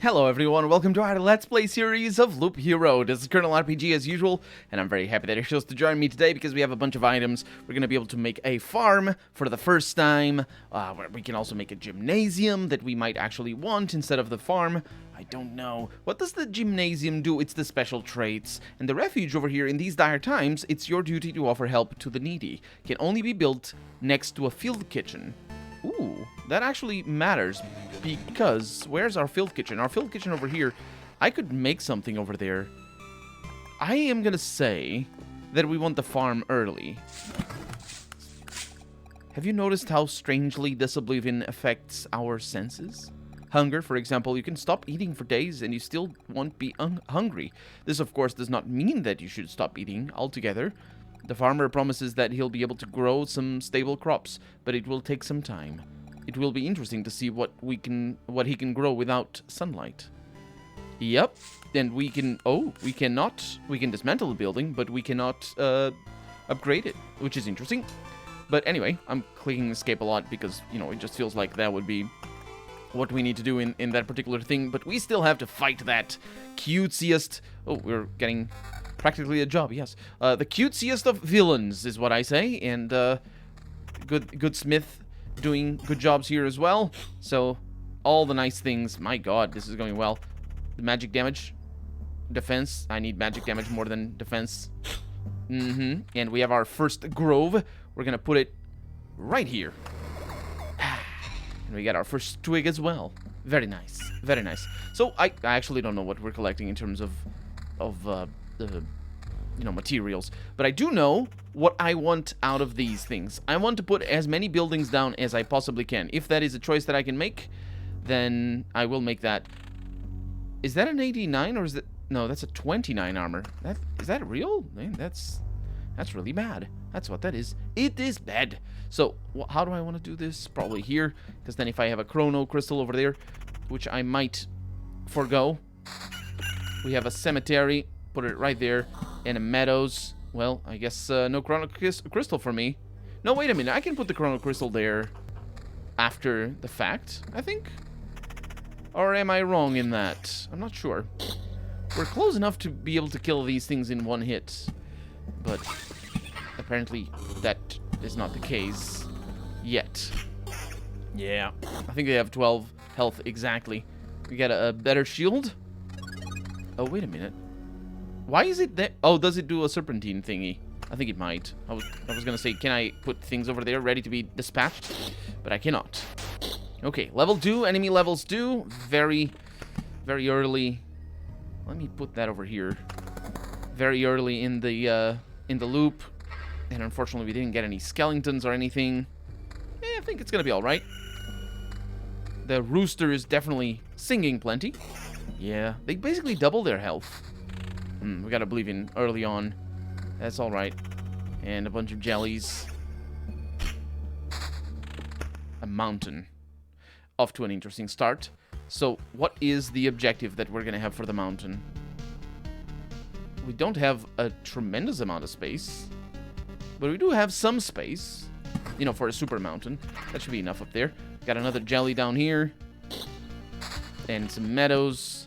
Hello everyone, welcome to our Let's Play series of Loop Hero. This is Colonel RPG as usual, and I'm very happy that you chose to join me today because we have a bunch of items. We're going to be able to make a farm for the first time, where we can also make a gymnasium that we might actually want instead of the farm. I don't know. What does the gymnasium do? It's the special traits. And the refuge over here, in these dire times, it's your duty to offer help to the needy. Can only be built next to a field kitchen. Ooh, that actually matters, because where's our field kitchen? Our field kitchen over here, I could make something over there. I am gonna say that we want the farm early. Have you noticed how strangely this oblivion affects our senses? Hunger, for example, you can stop eating for days and you still won't be hungry. This, of course, does not mean that you should stop eating altogether. The farmer promises that he'll be able to grow some stable crops, but it will take some time. It will be interesting to see what he can grow without sunlight. Yep, and we can dismantle the building, but we cannot upgrade it, which is interesting. But anyway, I'm clicking escape a lot because, you know, it just feels like that would be what we need to do in that particular thing, but we still have to fight that cutesiest... Oh, we're getting... practically a job, yes. The cutesiest of villains is what I say, and good Smith doing good jobs here as well. So all the nice things. My God, this is going well. The magic damage, defense. I need magic damage more than defense. And we have our first grove. We're gonna put it right here. And we got our first twig as well. Very nice, very nice. So I actually don't know what we're collecting in terms of you know, materials, but I do know what I want out of these things. I want to put as many buildings down as I possibly can. If that is a choice that I can make, then I will make that. Is that an 89 or is it... No, that's a 29 armor. Is that real? Man, that's really bad. That's what that is. It is bad. So how do I want to do this? Probably here, because then if I have a chrono crystal over there, which I might forgo, we have a cemetery. Put it right there, and a meadows. Well, I guess no chrono crystal for me. No, wait a minute. I can put the chrono crystal there after the fact, I think. Or am I wrong in that? I'm not sure. We're close enough to be able to kill these things in one hit, but apparently that is not the case yet. Yeah, I think they have 12 health exactly. We got a better shield. Oh, wait a minute. Why is it that... Oh, does it do a serpentine thingy? I think it might. I was gonna say, can I put things over there ready to be dispatched? But I cannot. Okay, level 2, enemy levels 2. Very, very early. Let me put that over here. Very early in the loop. And unfortunately, we didn't get any skeletons or anything. I think it's gonna be alright. The rooster is definitely singing plenty. Yeah, they basically double their health. We gotta believe in early on. That's alright. And a bunch of jellies. A mountain. Off to an interesting start. So, what is the objective that we're gonna have for the mountain? We don't have a tremendous amount of space. But we do have some space. You know, for a super mountain. That should be enough up there. Got another jelly down here. And some meadows.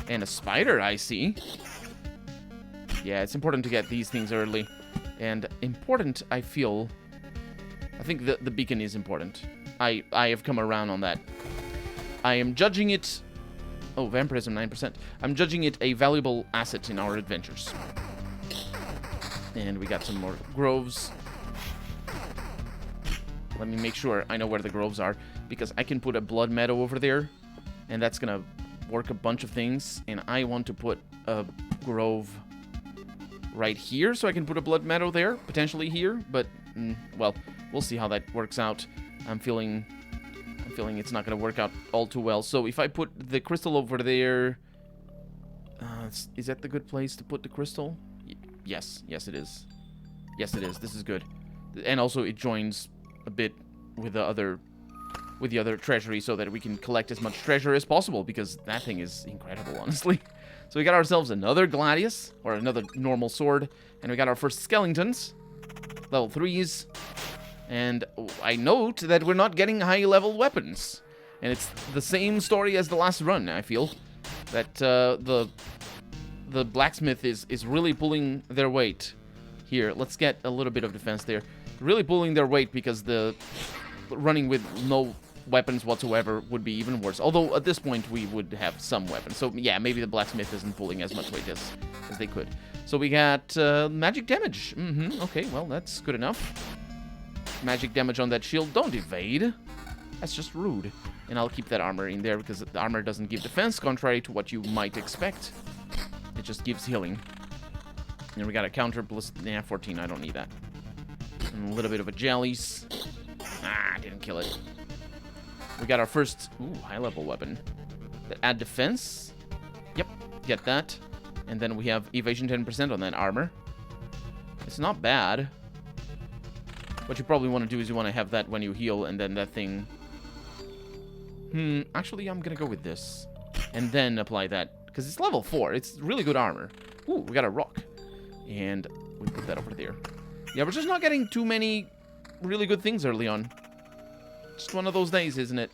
And a spider, I see. Yeah, it's important to get these things early. And important, I feel... I think the beacon is important. I have come around on that. I am judging it... Oh, vampirism, 9%. I'm judging it a valuable asset in our adventures. And we got some more groves. Let me make sure I know where the groves are, because I can put a blood meadow over there. And that's gonna... work a bunch of things, and I want to put a grove right here, so I can put a blood meadow there, potentially here, but, well, we'll see how that works out. I'm feeling it's not going to work out all too well. So if I put the crystal over there, is that the good place to put the crystal? Yes it is. Yes it is. This is good. And also it joins a bit with the other treasury so that we can collect as much treasure as possible, because that thing is incredible, honestly. So we got ourselves another gladius, or another normal sword, and we got our first skeletons, level 3s, and I note that we're not getting high level weapons. And it's the same story as the last run, I feel. That the blacksmith is really pulling their weight. Here, let's get a little bit of defense there. Really pulling their weight because the running with no weapons whatsoever would be even worse. Although at this point we would have some weapons. So yeah, maybe the blacksmith isn't pulling as much weight as they could. So we got magic damage. Okay, well, that's good enough. Magic damage on that shield. Don't evade. That's just rude. And I'll keep that armor in there because the armor doesn't give defense, contrary to what you might expect. It just gives healing. And we got a counter plus 14. I don't need that. And a little bit of a jellies. Didn't kill it. We got our first high-level weapon. That add defense. Yep, get that. And then we have evasion 10% on that armor. It's not bad. What you probably want to do is you want to have that when you heal, and then that thing... actually, I'm going to go with this. And then apply that. Because it's level 4. It's really good armor. Ooh, we got a rock. And we put that over there. Yeah, we're just not getting too many really good things early on. Just one of those days, isn't it?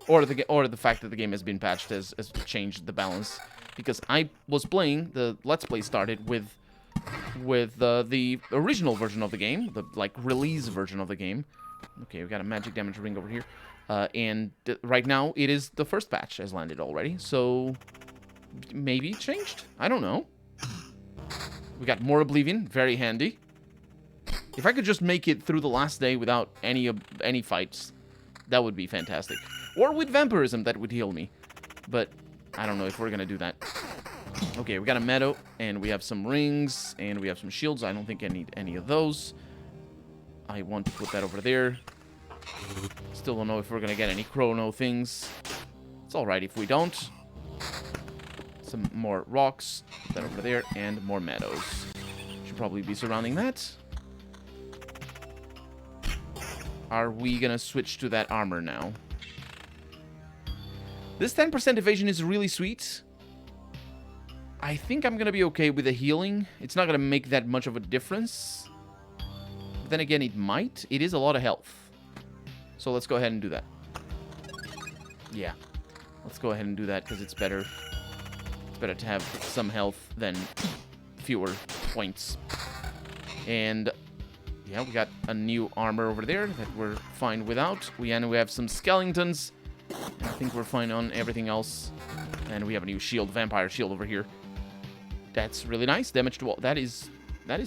Or the fact that the game has been patched has changed the balance. Because I was playing, the Let's Play started with the original version of the game. The, release version of the game. Okay, we got a magic damage ring over here. And right now, it is the first patch has landed already. So, maybe it changed? I don't know. We got more Oblivion, very handy. If I could just make it through the last day without any fights, that would be fantastic. Or with vampirism, that would heal me. But I don't know if we're gonna do that. Okay, we got a meadow, and we have some rings, and we have some shields. I don't think I need any of those. I want to put that over there. Still don't know if we're gonna get any chrono things. It's alright if we don't. Some more rocks, put that over there, and more meadows. Should probably be surrounding that. Are we gonna switch to that armor now? This 10% evasion is really sweet. I think I'm gonna be okay with the healing. It's not gonna make that much of a difference. But then again, it might. It is a lot of health. So let's go ahead and do that. Yeah. Let's go ahead and do that because it's better. It's better to have some health than fewer points. And yeah, we got a new armor over there that we're fine without. We have some skeletons. I think we're fine on everything else. And we have a new shield, vampire shield over here. That's really nice. Damage to all. That is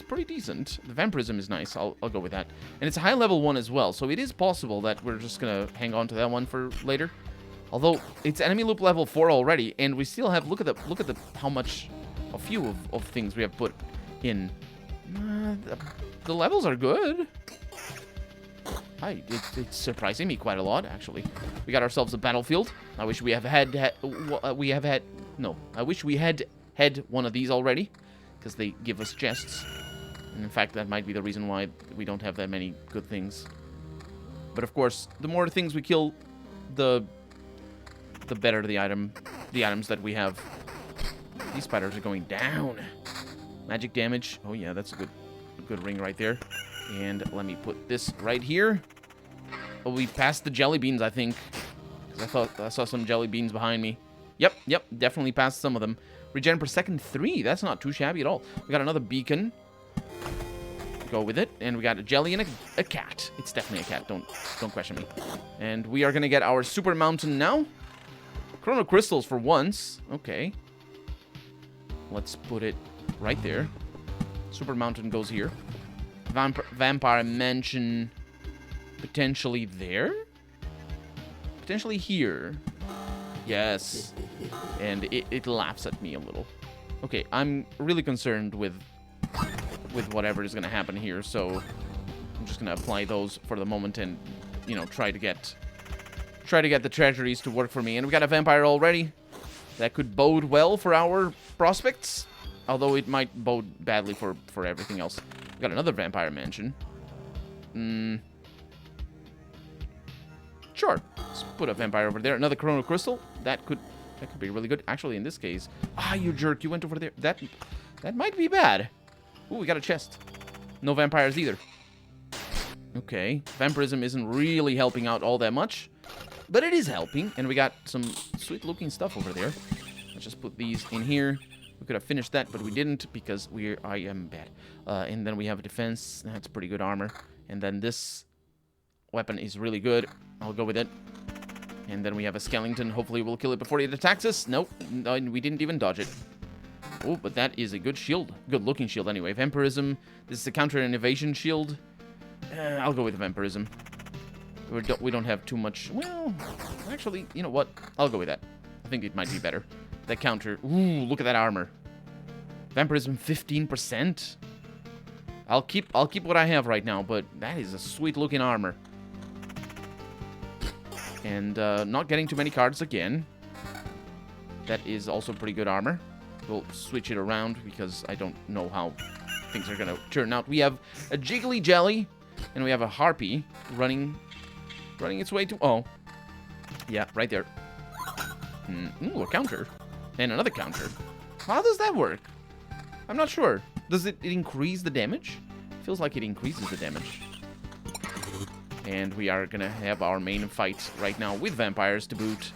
pretty decent. The vampirism is nice. I'll go with that. And it's a high level one as well, so it is possible that we're just gonna hang on to that one for later. Although it's enemy loop level 4 already, and we still have look at the how much a few of things we have put in. The levels are good. It's surprising me quite a lot, actually. We got ourselves a battlefield. I wish we have had one of these already, because they give us chests. And in fact, that might be the reason why we don't have that many good things. But of course, the more things we kill, the better the items that we have. These spiders are going down. Magic damage. Oh yeah, that's a good ring right there. And let me put this right here. Oh, we passed the jelly beans, I think. Because I thought I saw some jelly beans behind me. Yep, definitely passed some of them. Regen per second 3. That's not too shabby at all. We got another beacon. Go with it. And we got a jelly and a cat. It's definitely a cat. Don't question me. And we are going to get our super mountain now. Chrono crystals for once. Okay. Let's put it right there. Super mountain goes here. Vampire mansion potentially there? Potentially here. Yes. And it laughs at me a little. Okay, I'm really concerned with whatever is going to happen here, so I'm just going to apply those for the moment and, you know, try to get the treasuries to work for me. And we got a vampire already. That could bode well for our prospects, although it might bode badly for everything else. We got another vampire mansion. Sure. Let's put a vampire over there. Another chrono crystal. That could be really good. Actually, in this case, you jerk. You went over there. That might be bad. Ooh, we got a chest. No vampires either. Okay. Vampirism isn't really helping out all that much. But it is helping, and we got some sweet-looking stuff over there. Let's just put these in here. We could have finished that, but we didn't because I am bad. And then we have a defense. That's pretty good armor. And then this weapon is really good. I'll go with it. And then we have a skeleton. Hopefully we'll kill it before it attacks us. Nope. No, we didn't even dodge it. Oh, but that is a good shield. Good-looking shield anyway. Vampirism. This is a counter and evasion shield. I'll go with Vampirism. We don't have too much... Well, actually, you know what? I'll go with that. I think it might be better. That counter... Ooh, look at that armor. Vampirism 15%. I'll keep what I have right now, but that is a sweet-looking armor. And not getting too many cards again. That is also pretty good armor. We'll switch it around because I don't know how things are going to turn out. We have a Jiggly Jelly, and we have a Harpy running its way to... Oh. Yeah, right there. Ooh, a counter. And another counter. How does that work? I'm not sure. Does it increase the damage? Feels like it increases the damage. And we are going to have our main fight right now with vampires to boot.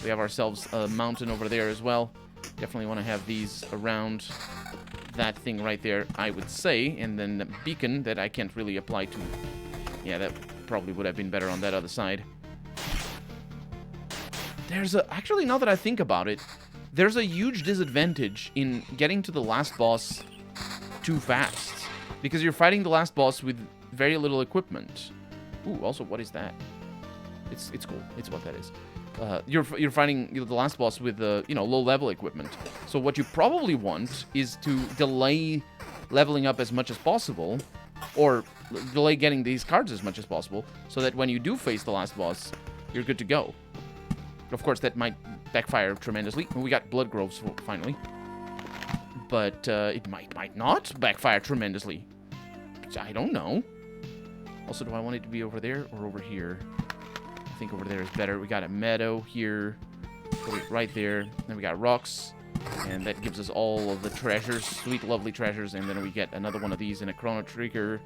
We have ourselves a mountain over there as well. Definitely want to have these around that thing right there, I would say. And then the beacon that I can't really apply to. Yeah, that probably would have been better on that other side. Actually, now that I think about it, there's a huge disadvantage in getting to the last boss too fast. Because you're fighting the last boss with very little equipment. Ooh, also, what is that? It's cool. It's what that is. You're fighting the last boss with low-level equipment. So what you probably want is to delay leveling up as much as possible, or delay getting these cards as much as possible, so that when you do face the last boss, you're good to go. Of course, that might backfire tremendously. We got Blood Groves finally, but it might not backfire tremendously. I don't know. Also, do I want it to be over there or over here? I think over there is better. We got a meadow here. Put it right there. Then we got rocks. And that gives us all of the treasures. Sweet, lovely treasures. And then we get another one of these in a Chrono Trigger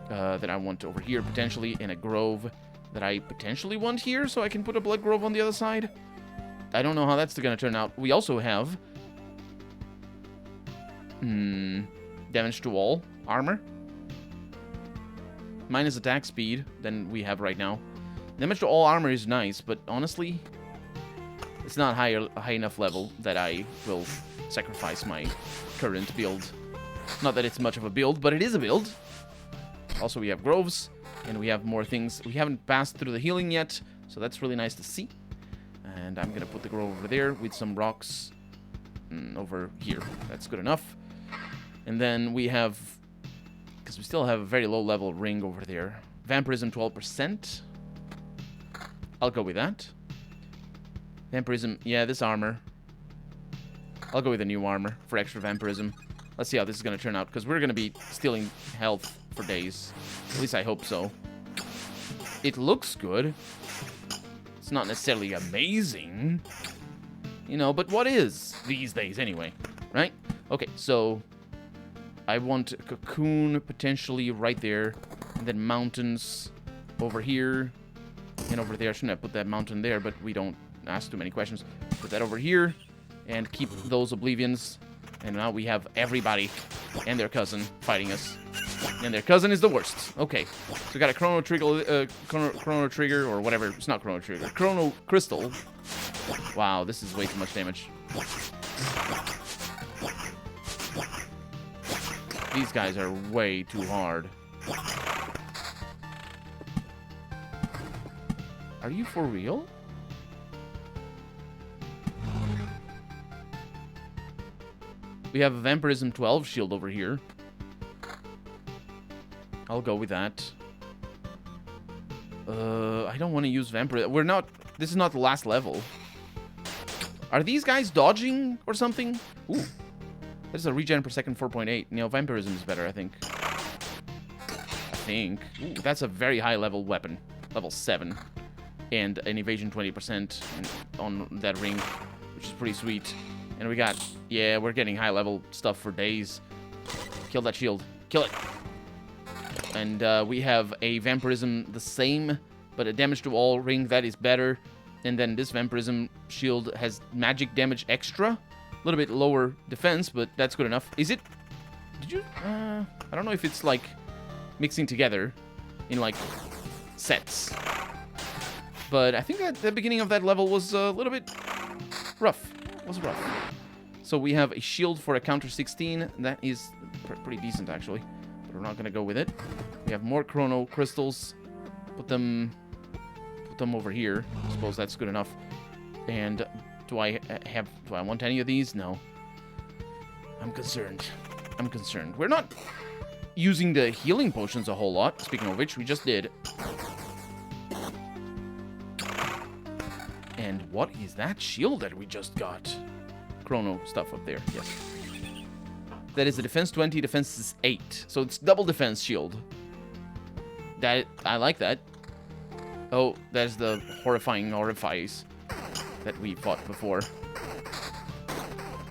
that I want over here, potentially. In a Grove that I potentially want here, so I can put a Blood Grove on the other side. I don't know how that's going to turn out. We also have... damage to all armor. Minus attack speed than we have right now. Damage to all armor is nice, but honestly, it's not high enough level that I will sacrifice my current build. Not that it's much of a build, but it is a build. Also, we have groves, and we have more things. We haven't passed through the healing yet, so that's really nice to see. And I'm going to put the grove over there with some rocks over here. That's good enough. And then we have... because we still have a very low level ring over there. Vampirism 12%. I'll go with that. Vampirism, yeah, this armor. I'll go with the new armor for extra vampirism. Let's see how this is going to turn out, because we're going to be stealing health for days. At least I hope so. It looks good. It's not necessarily amazing. You know, but what is these days anyway, right? Okay, so... I want a cocoon potentially right there, and then mountains over here and over there. I shouldn't have put that mountain there, but we don't ask too many questions. Put that over here and keep those oblivions. And now we have everybody and their cousin fighting us. And their cousin is the worst. Okay, so we got a Chrono Trigger, or whatever. It's not Chrono Trigger. Chrono Crystal. Wow, this is way too much damage. These guys are way too hard. Are you for real? We have a Vampirism 12 shield over here. I'll go with that. I don't want to use Vampirism. We're not... This is not the last level. Are these guys dodging or something? Ooh. That is a regen per second 4.8. You know, Vampirism is better, I think. Ooh, that's a very high level weapon. Level 7. And an evasion 20% on that ring, which is pretty sweet. And we got... Yeah, we're getting high level stuff for days. Kill that shield. Kill it. And we have a Vampirism the same But a damage to all ring, that is better. And then this Vampirism shield has magic damage extra. A little bit lower defense, but that's good enough. Is it... Did you... I don't know if it's, like, mixing together in, like, sets. But I think that the beginning of that level was a little bit rough. It was rough. So we have a shield for a counter 16. That is pretty decent, actually. But we're not going to go with it. We have more chrono crystals. Put them over here. I suppose that's good enough. And do I want any of these? No. I'm concerned. We're not using the healing potions a whole lot. Speaking of which, we just did. And what is that shield that we just got? Chrono stuff up there, yes. That is a defense 20, defense is 8. So it's double defense shield. That, I like that. Oh, that's the horrifying orifice that we fought before.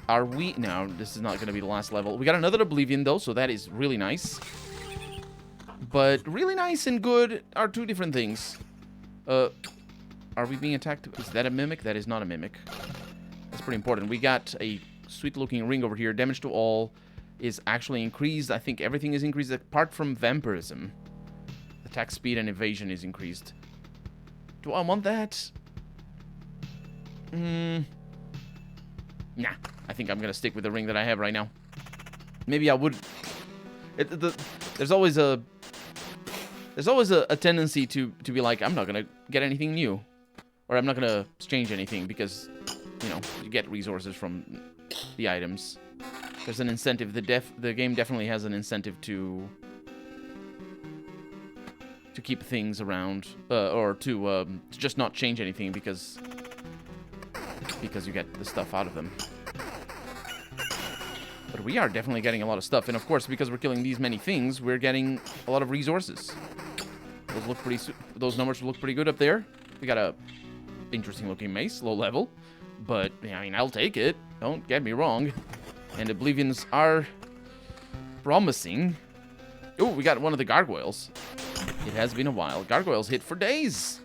Are we... No, this is not going to be the last level. We got another Oblivion, though, so that is really nice. But really nice and good are two different things. Are we being attacked? Is that a mimic? That is not a mimic. That's pretty important. We got a sweet-looking ring over here. Damage to all is actually increased. I think everything is increased apart from Vampirism. Attack speed and evasion is increased. Do I want that? Nah. I think I'm going to stick with the ring that I have right now. Maybe I would... There's always a tendency to be like, I'm not going to get anything new. Or I'm not going to exchange anything because, you know, you get resources from the items. There's an incentive. The game definitely has an incentive to keep things around, or to just not change anything because you get the stuff out of them. But we are definitely getting a lot of stuff, and of course, because we're killing these many things, we're getting a lot of resources. Those numbers look pretty good up there. We got a interesting looking mace, low level, but I mean, I'll take it. Don't get me wrong. And Oblivions are promising. Oh, we got one of the Gargoyles. It has been a while. Gargoyles hit for days.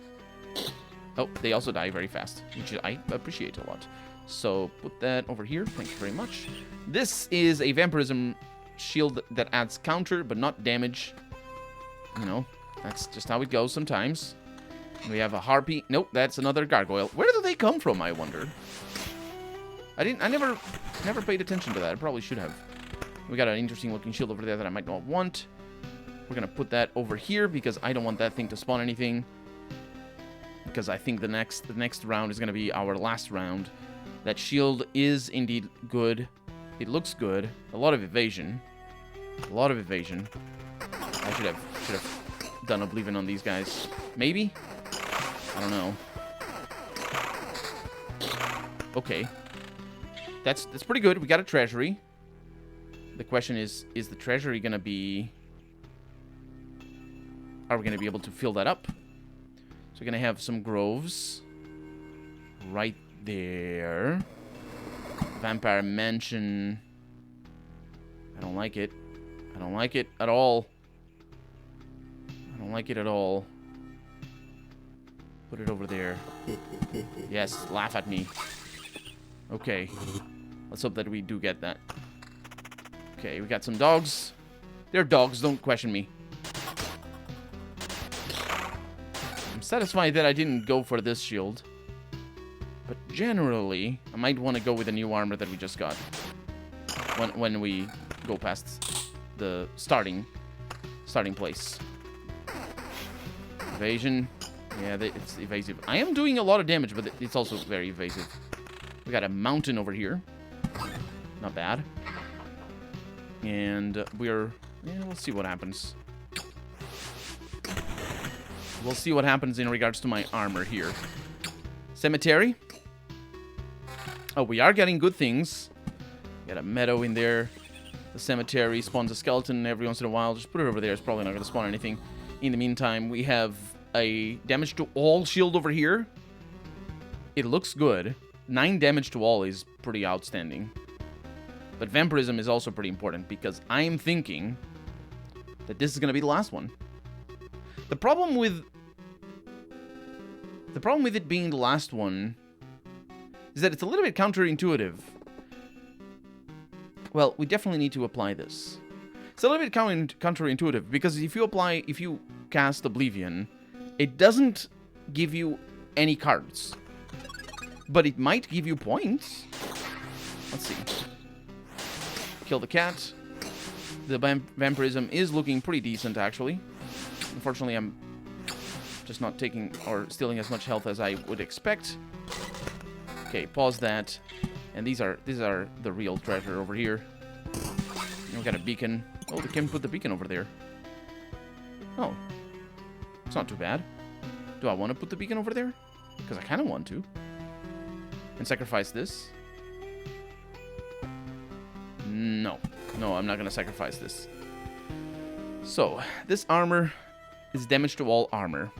Oh, they also die very fast, which I appreciate a lot. So put that over here. Thank you very much. This is a Vampirism shield that adds counter, but not damage. You know, that's just how it goes sometimes. We have a Harpy. Nope, that's another Gargoyle. Where do they come from, I wonder? I never paid attention to that. I probably should have. We got an interesting looking shield over there that I might not want. We're going to put that over here because I don't want that thing to spawn anything. Because I think the next round is going to be our last round. That shield is indeed good. It looks good. A lot of evasion. A lot of evasion. I should have done Oblivion on these guys. Maybe? I don't know. Okay. That's pretty good. We got a treasury. The question is the treasury going to be... Are we going to be able to fill that up? So we're going to have some groves. Right there. Vampire Mansion. I don't like it. I don't like it at all. I don't like it at all. Put it over there. Yes, laugh at me. Okay. Let's hope that we do get that. Okay, we got some dogs. They're dogs, don't question me. I'm satisfied that I didn't go for this shield. But generally, I might want to go with the new armor that we just got. When we go past the starting place. Evasion. Yeah, it's evasive. I am doing a lot of damage, but it's also very evasive. We got a mountain over here. Not bad. And we'll see what happens. We'll see what happens in regards to my armor here. Cemetery. Oh, we are getting good things. Got a meadow in there. The cemetery spawns a skeleton every once in a while. Just put it over there. It's probably not going to spawn anything. In the meantime, we have a damage to all shield over here. It looks good. 9 damage to all is pretty outstanding. But Vampirism is also pretty important because I am thinking that this is going to be the last one. The problem with The problem with it being the last one is that it's a little bit counterintuitive. Well, we definitely need to apply this. It's a little bit counterintuitive because if you cast Oblivion, it doesn't give you any cards. But it might give you points. Let's see. Kill the cat. The vampirism is looking pretty decent, actually. Unfortunately, I'm just not taking or stealing as much health as I would expect. Okay, pause that. And these are the real treasure over here. And we got a beacon. Oh, we can put the beacon over there. Oh. It's not too bad. Do I want to put the beacon over there? Because I kind of want to. And sacrifice this. No. No, I'm not going to sacrifice this. So, this armor is damage to all armor.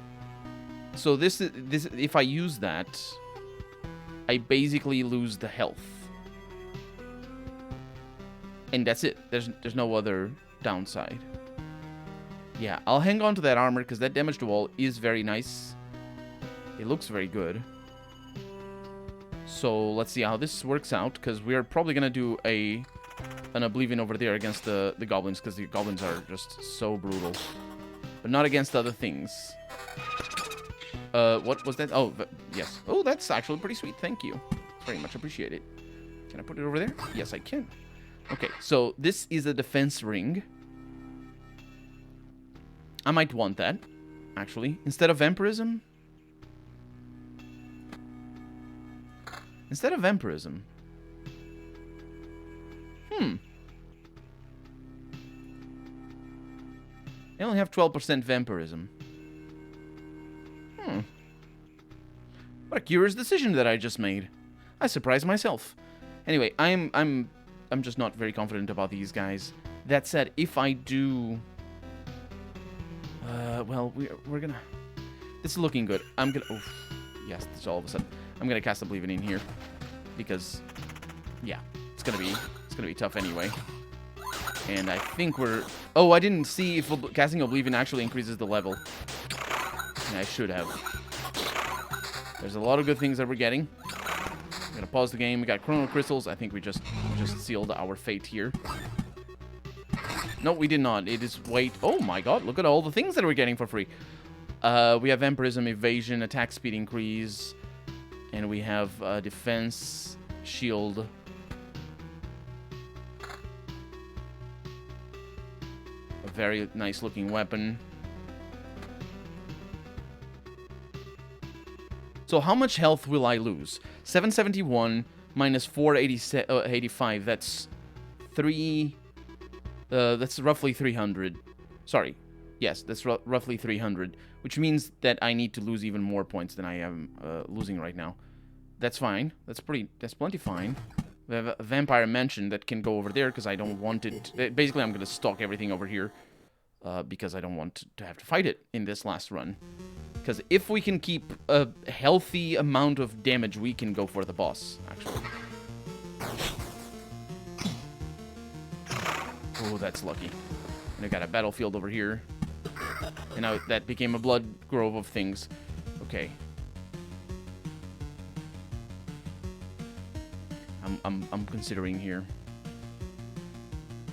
So this if I use that, I basically lose the health. And that's it. There's no other downside. Yeah, I'll hang on to that armor because that damage to all is very nice. It looks very good. So let's see how this works out, because we're probably gonna do an Oblivion over there against the goblins, because the goblins are just so brutal. But not against other things. What was that? Oh, yes. Oh, that's actually pretty sweet. Thank you. Very much appreciated. Can I put it over there? Yes, I can. Okay, so this is a defense ring. I might want that, actually. Instead of vampirism. Instead of vampirism. I only have 12% vampirism. What a curious decision that I just made. I surprised myself. Anyway, I'm just not very confident about these guys. That said, if I do... well, we're gonna... This is looking good. I'm gonna... Oh, yes, this all of a sudden. I'm gonna cast Oblivion in here. Because, yeah, it's gonna be tough anyway. And I think we're... Oh, I didn't see if casting Oblivion actually increases the level. Yeah, I should have. There's a lot of good things that we're getting. I'm gonna pause the game. We got Chrono Crystals. I think we just sealed our fate here. No, we did not. It is wait. Oh my god, look at all the things that we're getting for free. We have Vampirism, Evasion, Attack Speed Increase. And we have Defense, Shield. A very nice looking weapon. So how much health will I lose? 771 minus 485. That's that's roughly 300. Sorry. Yes, that's roughly 300, which means that I need to lose even more points than I am losing right now. That's fine. That's plenty fine. We have a Vampire Mansion that can go over there because I don't want it. Basically, I'm going to stock everything over here because I don't want to have to fight it in this last run. Because if we can keep a healthy amount of damage, we can go for the boss, actually. Oh, that's lucky. And I got a battlefield over here. And now that became a blood grove of things. Okay. I'm considering here.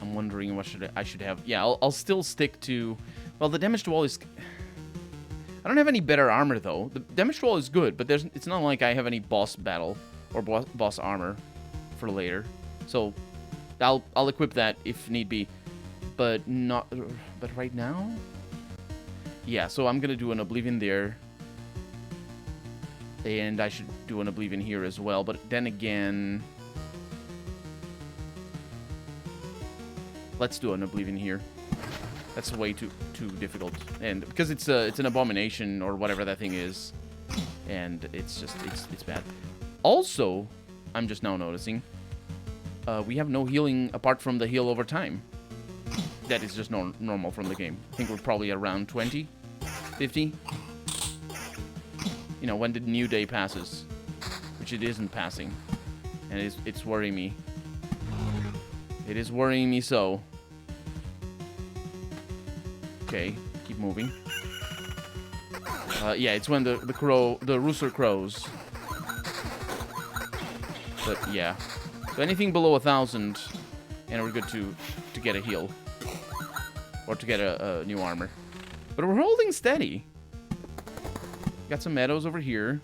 I'm wondering what I should have. Yeah, I'll still stick to... Well, the damage to wall is... I don't have any better armor, though. The damage to wall is good, but it's not like I have any boss battle or boss armor for later. So I'll equip that if need be. But right now... Yeah, so I'm going to do an Oblivion there. And I should do an Oblivion here as well. But then again... Let's do an Oblivion here. That's way too difficult. And because it's an abomination or whatever that thing is. And it's bad. Also, I'm just now noticing, we have no healing apart from the heal over time. That is just normal from the game. I think we're probably around 20, 50. You know, when the new day passes, which it isn't passing, and it's worrying me. It is worrying me so. Okay, keep moving. Yeah, it's when the rooster crows. But yeah, so anything below 1,000, and we're good to get a heal or to get a new armor. But we're holding steady. Got some meadows over here.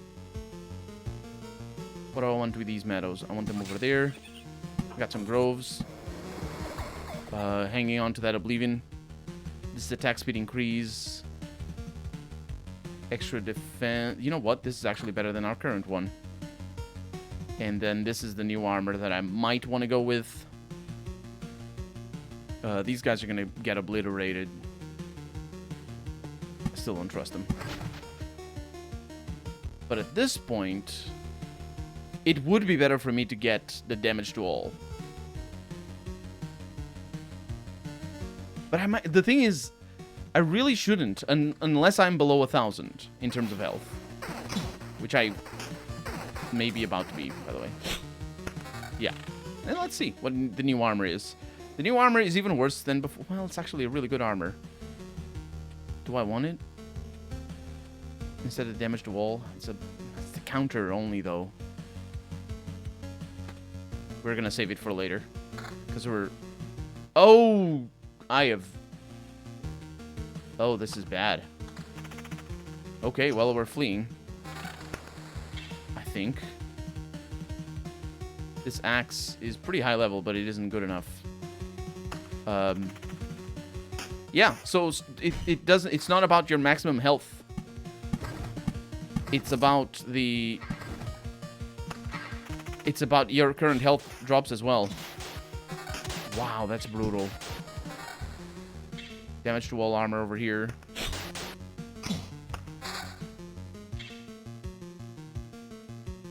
What do I want with these meadows? I want them over there. Got some groves. Hanging on to that oblivion. This is attack speed increase. Extra defense. You know what? This is actually better than our current one. And then this is the new armor that I might want to go with. These guys are going to get obliterated. I still don't trust them. But at this point, it would be better for me to get the damage to all. But the thing is, I really shouldn't, unless I'm below 1,000 in terms of health. Which I may be about to be, by the way. Yeah. And let's see what the new armor is. The new armor is even worse than before. Well, it's actually a really good armor. Do I want it? Instead of damage to all, it's the counter only, though. We're gonna save it for later. Because we're... Oh! I have... Oh, this is bad. Okay, well, we're fleeing. I think. This axe is pretty high level, but it isn't good enough. Yeah, so it doesn't... It's not about your maximum health. It's about the... It's about your current health drops as well. Wow, that's brutal. Damage to all armor over here.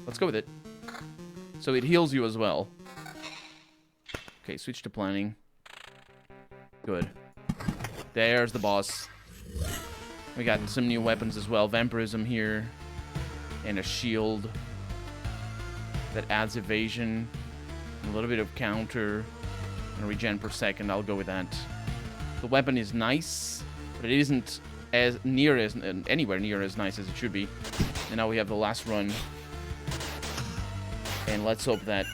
Let's go with it. So it heals you as well. Okay, switch to planning. Good. There's the boss. We got some new weapons as well. Vampirism here. And a shield. That adds evasion. A little bit of counter. And regen per second. I'll go with that. The weapon is nice. But it isn't anywhere near as nice as it should be. And now we have the last run. And let's hope that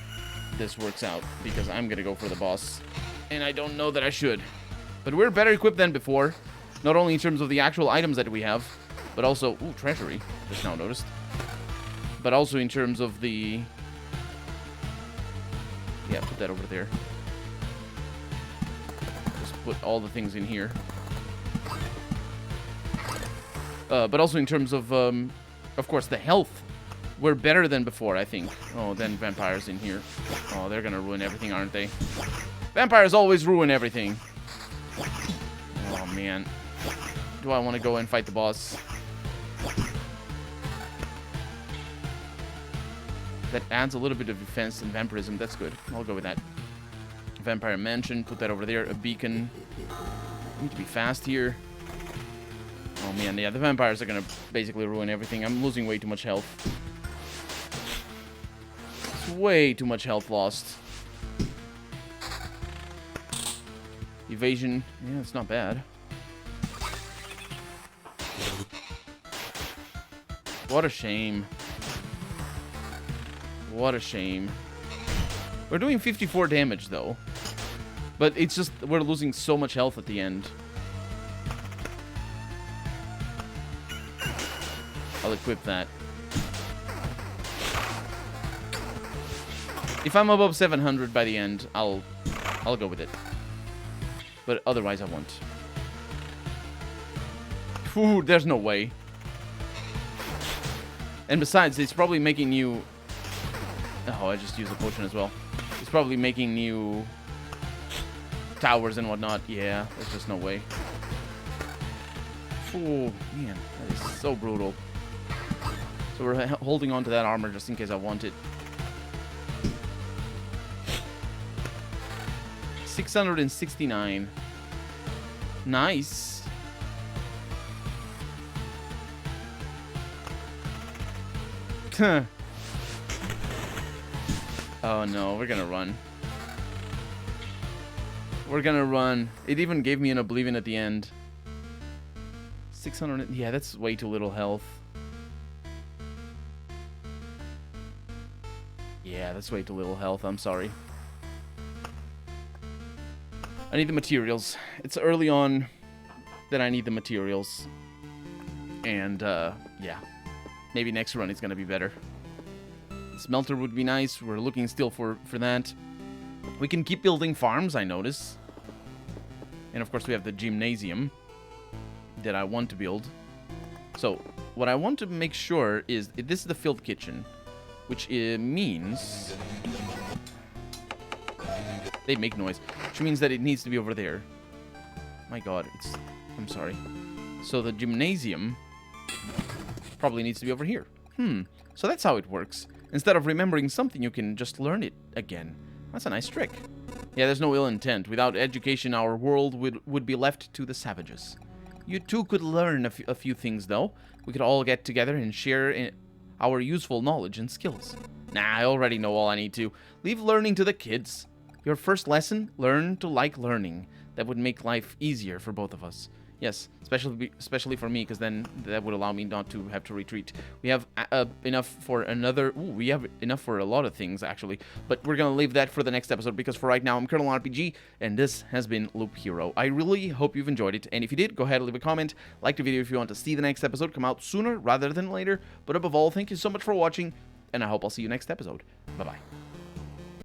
this works out. Because I'm going to go for the boss. And I don't know that I should. But we're better equipped than before. Not only in terms of the actual items that we have. But also... Ooh, treasury. Just now noticed. But also in terms of the... Yeah, put that over there. Just put all the things in here. But also in terms of course, the health. We're better than before, I think. Oh, then vampires in here. Oh, they're gonna ruin everything, aren't they? Vampires always ruin everything. Oh, man. Do I want to go and fight the boss? That adds a little bit of defense and vampirism. That's good. I'll go with that. Vampire Mansion. Put that over there. A beacon. I need to be fast here. Oh, man. Yeah, the vampires are going to basically ruin everything. I'm losing way too much health. It's way too much health lost. Evasion. Yeah, it's not bad. What a shame. What a shame. We're doing 54 damage, though. But it's just, we're losing so much health at the end. I'll equip that. If I'm above 700 by the end, I'll go with it. But otherwise, I won't. Ooh, there's no way. And besides, it's probably making you... Oh, I just used a potion as well. It's probably making new towers and whatnot. Yeah, there's just no way. Oh, man. That is so brutal. So we're holding on to that armor just in case I want it. 669. Nice. Oh no, we're gonna run. We're gonna run. It even gave me an oblivion at the end. 600. Yeah, that's way too little health. Yeah, that's way too little health. I'm sorry. I need the materials. It's early on that I need the materials. And, yeah. Maybe next run is going to be better. Smelter would be nice. We're looking still for that. We can keep building farms, I notice. And, of course, we have the gymnasium that I want to build. So, what I want to make sure is... This is the field kitchen. Which means... They make noise. Which means that it needs to be over there. My god, it's... I'm sorry. So the gymnasium probably needs to be over here. So that's how it works. Instead of remembering something, you can just learn it again. That's a nice trick. Yeah, there's no ill intent. Without education, our world would be left to the savages. You too could learn a few things, though. We could all get together and share our useful knowledge and skills. Nah, I already know all I need to. Leave learning to the kids. Your first lesson, learn to like learning. That would make life easier for both of us. Yes, especially for me, because then that would allow me not to have to retreat. We have enough for another... Ooh, we have enough for a lot of things, actually. But we're going to leave that for the next episode, because for right now, I'm Colonel RPG, and this has been Loop Hero. I really hope you've enjoyed it, and if you did, go ahead and leave a comment. Like the video if you want to see the next episode come out sooner rather than later. But above all, thank you so much for watching, and I hope I'll see you next episode. Bye-bye.